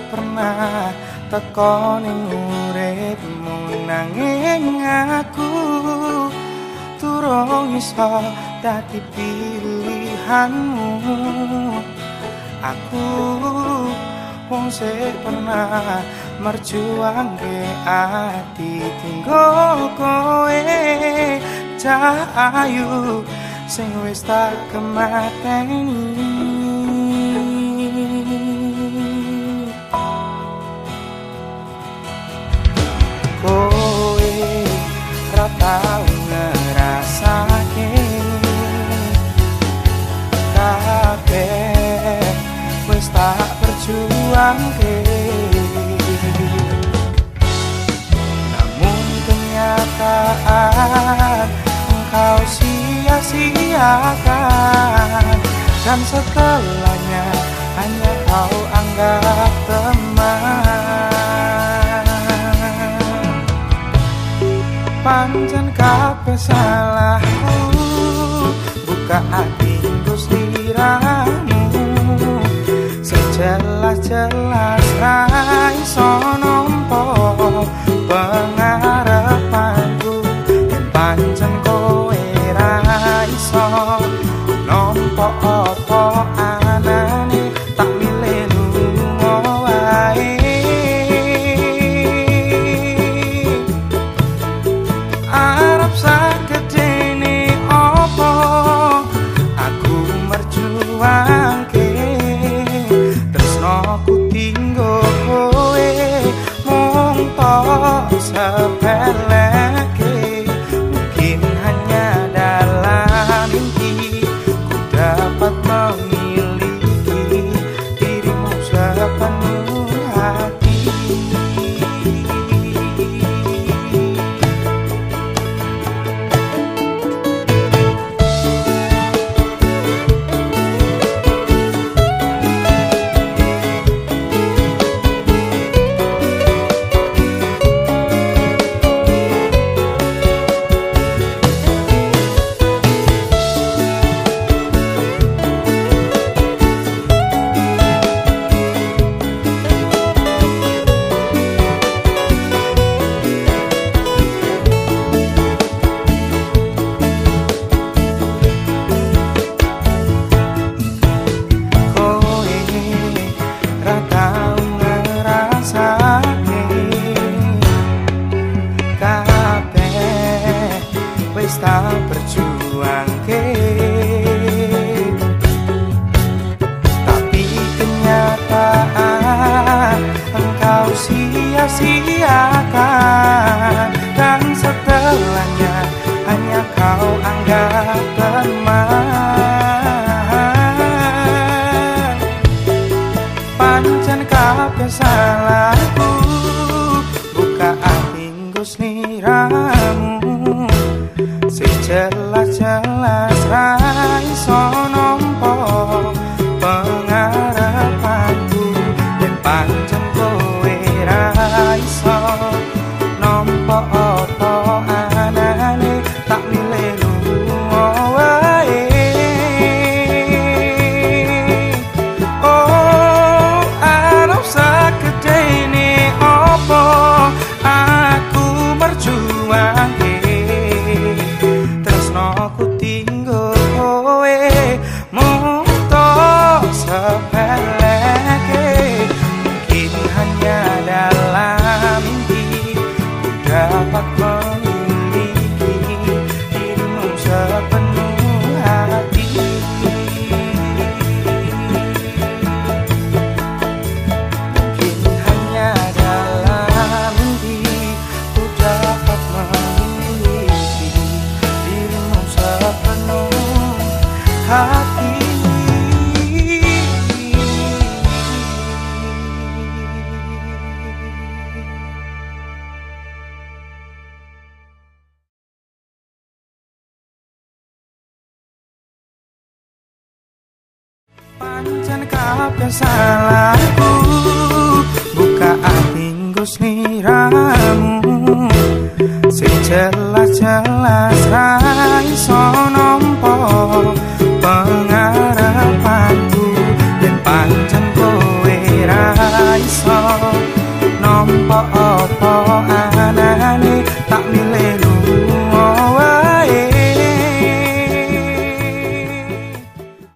pernah teko ning uripmu, nanging aku durung iso dadi pilihanmu. Aku wong sing pernah merjuangke ati tinggo kowe, cahayu sing wis tak kemateni. Kowe ra tau ngrasake kabeh wis tak perjuangke, namun kenyataan engkau sia-siakan, dan setelahnya hanya kau anggap teman. Pancen kabeh salahku, buka hatiku sliramu, sejelas-jelas ra iso nampa pengarepanku. Yen pancen kowe ra iso nampa apa anane, tak milih lunga wae. Arep sagedene apa aku merjuangke tresnaku tinggo kowe, mung tok sepeleke. Mungkin hanya dalam mimpi ku dapat memiliki dirimu sepenuh hati. Tak berjuangke, tapi kenyataan engkau sia-siakan, dan setelahnya hanya kau anggap teman. Pancen kabeh salahku, buka hatiku sliramu, sejelas-jelas ra iso nampa pengarepanku. Yen pancen kowe ra iso nampa apa anane, tak milih lunga wae. Oh, arep sagedene apa aku merjuangke tresnaku tinggo kowe, mung tok sepeleke. Mungkin hanya dalam mimpi ku dapat memiliki dirimu sepenuh hati. Mungkin hanya dalam mimpi ku dapat memiliki dirimu sepenuh hati. Pancen kabeh salahku, buka hatiku sliramu, sejelas-jelas ra iso nampa pengarepanku. Yen pancen kowe ra iso nampa apa